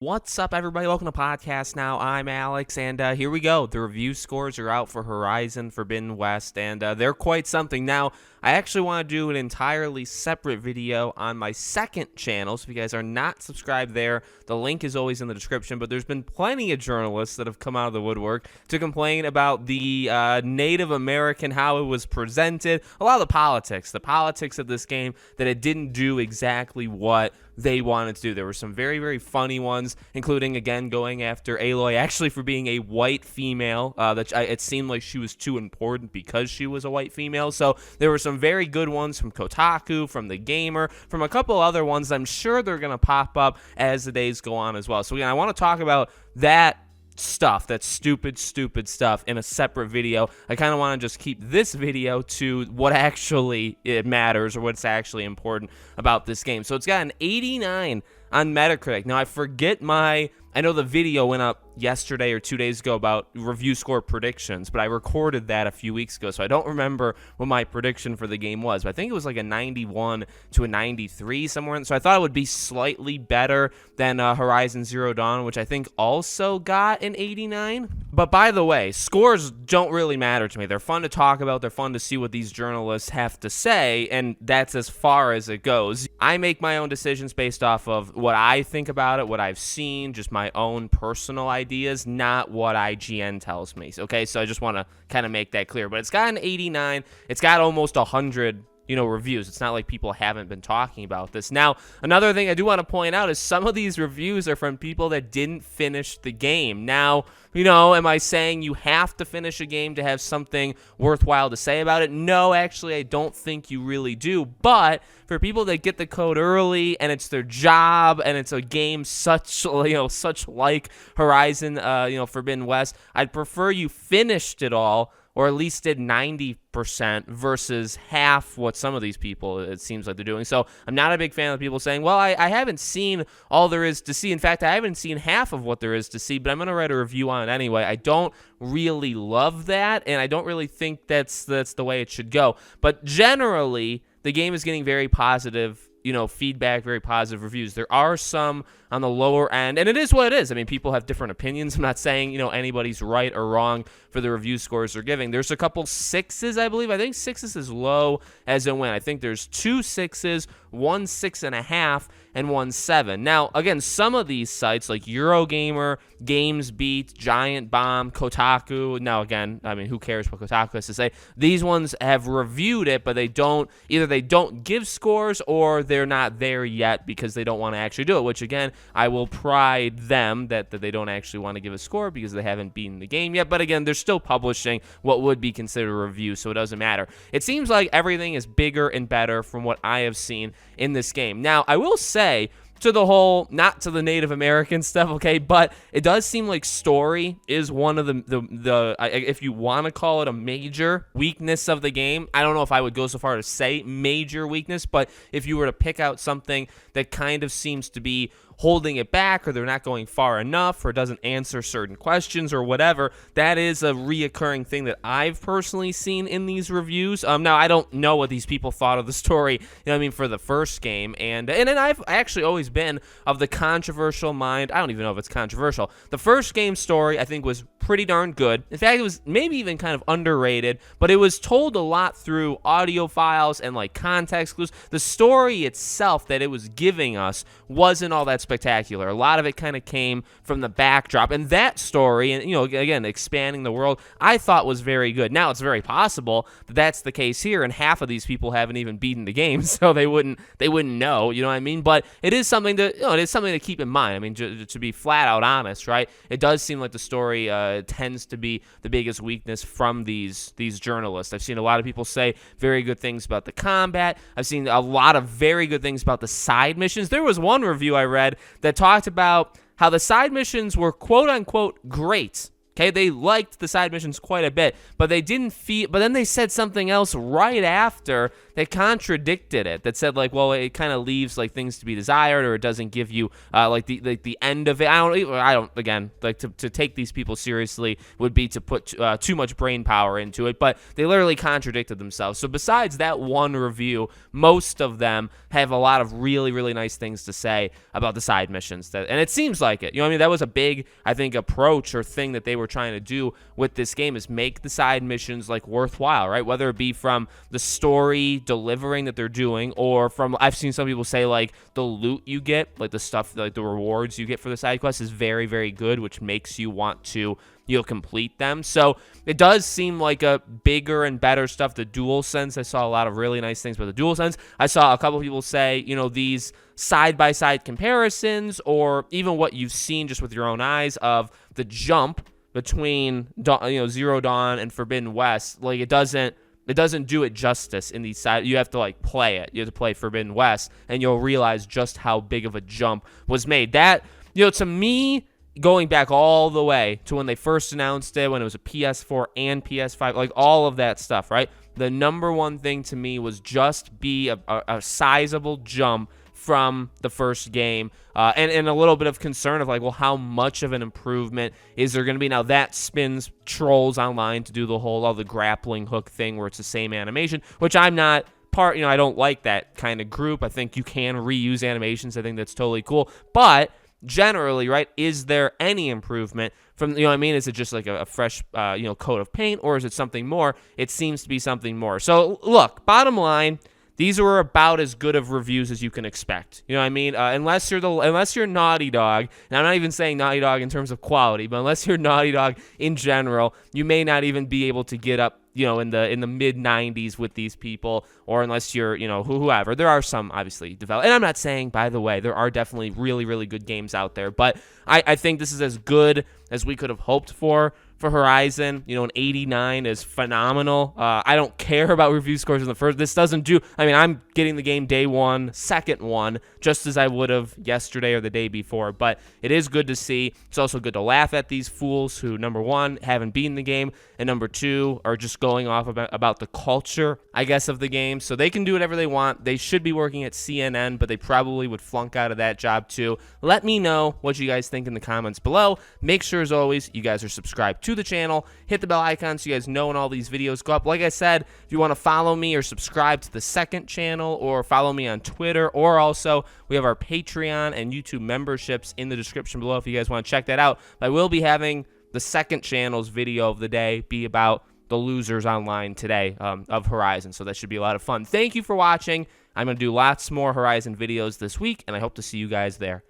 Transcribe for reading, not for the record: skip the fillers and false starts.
What's up, everybody? Welcome to Podcast Now. I'm Alex, and here we go. The review scores are out for Horizon Forbidden West, and they're quite something. Now, I actually want to do an entirely separate video on my second channel, so if you guys are not subscribed there, the link is always in the description, but there's been plenty of journalists that have come out of the woodwork to complain about the Native American, how it was presented, a lot of the politics of this game, that it didn't do exactly what they wanted to do. There were some very, very funny ones, including, again, going after Aloy actually for being a white female. It seemed like she was too important because she was a white female. So there were some very good ones from Kotaku, from The Gamer, from a couple other ones. I'm sure they're going to pop up as the days go on as well. So again, I want to talk about that stuff, that stupid stuff, in a separate video. I kind of want to just keep this video to what actually it matters, or what's actually important about this game. So it's got an 89 on Metacritic. Now, I know the video went up yesterday or 2 days ago about review score predictions, but I recorded that a few weeks ago, so I don't remember what my prediction for the game was, but I think it was like a 91 to a 93 somewhere, so I thought it would be slightly better than Horizon Zero Dawn, which I think also got an 89. But by the way, scores don't really matter to me. They're fun to talk about, they're fun to see what these journalists have to say, and that's as far as it goes. I make my own decisions based off of what I think about it, what I've seen, just my own personal ideas, not what IGN tells me. Okay, so I just want to kind of make that clear. But it's got an 89. It's got almost 100 reviews. It's not like people haven't been talking about this. Now, another thing I do want to point out is some of these reviews are from people that didn't finish the game. Now, am I saying you have to finish a game to have something worthwhile to say about it? No, actually, I don't think you really do. But for people that get the code early and it's their job and it's a game such like Horizon, Forbidden West, I'd prefer you finished it all, or at least did 90% versus half what some of these people, it seems like they're doing. So I'm not a big fan of people saying, well, I haven't seen all there is to see. In fact, I haven't seen half of what there is to see, but I'm going to write a review on it anyway. I don't really love that, and I don't really think that's the way it should go. But generally, the game is getting very positive feedback, very positive reviews. There are some on the lower end, and it is what it is. I mean, people have different opinions. I'm not saying, anybody's right or wrong for the review scores they're giving. There's a couple 6s, I believe. I think 6 is as low as it went. I think there's 2 6s, 1 6.5, and 1 7. Now, again, some of these sites like Eurogamer, GamesBeat, Giant Bomb, Kotaku. Now, again, I mean, who cares what Kotaku has to say? These ones have reviewed it, but either they don't give scores, or they're not there yet because they don't want to actually do it, which, again, I will pride them that they don't actually want to give a score because they haven't beaten the game yet. But again, they're still publishing what would be considered a review, so it doesn't matter. It seems like everything is bigger and better from what I have seen in this game. Now, I will say, to the whole, not to the Native American stuff, okay, but it does seem like story is one of the if you want to call it a major weakness of the game. I don't know if I would go so far to say major weakness, but if you were to pick out something that kind of seems to be holding it back, or they're not going far enough, or doesn't answer certain questions or whatever, that is a reoccurring thing that I've personally seen in these reviews. Now, I don't know what these people thought of the story, for the first game, and then I've actually always been of the controversial mind. I don't even know if it's controversial. The first game story, I think, was pretty darn good. In fact, it was maybe even kind of underrated, but it was told a lot through audio files and like context clues. The story itself that it was giving us wasn't all that spectacular. A lot of it kind of came from the backdrop, and that story, and again, expanding the world, I thought was very good. Now, it's very possible that that's the case here, and half of these people haven't even beaten the game, so they wouldn't know, you know what I mean? But it is something to keep in mind. I mean, to be flat out honest, right? It does seem like the story tends to be the biggest weakness from these journalists. I've seen a lot of people say very good things about the combat. I've seen a lot of very good things about the side missions. There was one review I read that talked about how the side missions were quote-unquote great. Okay, they liked the side missions quite a bit, but they didn't feel. But then they said something else right after that contradicted it. That said, like, well, it kind of leaves like things to be desired, or it doesn't give you like the end of it. I don't. Again, like to take these people seriously would be to put too much brain power into it. But they literally contradicted themselves. So besides that one review, most of them have a lot of really, really nice things to say about the side missions. And it seems like it. You know what I mean? That was a big, I think, approach or thing that they were trying to do with this game, is make the side missions like worthwhile, right? Whether it be from the story delivering that they're doing, or from, I've seen some people say like the loot you get, like the stuff, like the rewards you get for the side quests is very, very good, which makes you want to, complete them. So it does seem like a bigger and better stuff. The DualSense, I saw a lot of really nice things about the DualSense. I saw a couple people say, these side-by-side comparisons, or even what you've seen just with your own eyes of the jump between Zero Dawn and Forbidden West. Like it doesn't do it justice in these side. You have to like play it. You have to play Forbidden West, and you'll realize just how big of a jump was made. That, to me, going back all the way to when they first announced it, when it was a PS4 and PS5, like all of that stuff, right? The number one thing to me was just be a sizable jump from the first game, and a little bit of concern of like, well, how much of an improvement is there going to be? Now that spins trolls online to do all the grappling hook thing where it's the same animation, which I'm not part, I don't like that kind of group. I think you can reuse animations. I think that's totally cool. But generally, right, is there any improvement from, what I mean? Is it just like a fresh, coat of paint, or is it something more? It seems to be something more. So look, bottom line, these were about as good of reviews as you can expect. You know what I mean? Unless you're Naughty Dog, and I'm not even saying Naughty Dog in terms of quality, but unless you're Naughty Dog in general, you may not even be able to get up, in the mid 90s with these people, or unless you're, whoever. There are some obviously developed, and I'm not saying, by the way, there are definitely really, really good games out there, but I think this is as good as we could have hoped for Horizon. An 89 is phenomenal. I don't care about review scores in the first. This doesn't do. I mean, I'm getting the game day one, second one, just as I would have yesterday or the day before. But it is good to see. It's also good to laugh at these fools who, number one, haven't beaten the game, and number two, are just going off about the culture, I guess, of the game. So they can do whatever they want. They should be working at CNN, but they probably would flunk out of that job too. Let me know what you guys think in the comments below. Make sure, as always, you guys are subscribed to the channel. Hit the bell icon so you guys know when all these videos go up. Like I said, if you want to follow me or subscribe to the second channel, or follow me on Twitter, or also we have our Patreon and YouTube memberships in the description below if you guys want to check that out. I will be having the second channel's video of the day be about the losers online today of Horizon, so that should be a lot of fun. Thank you for watching. I'm going to do lots more Horizon videos this week, and I hope to see you guys there.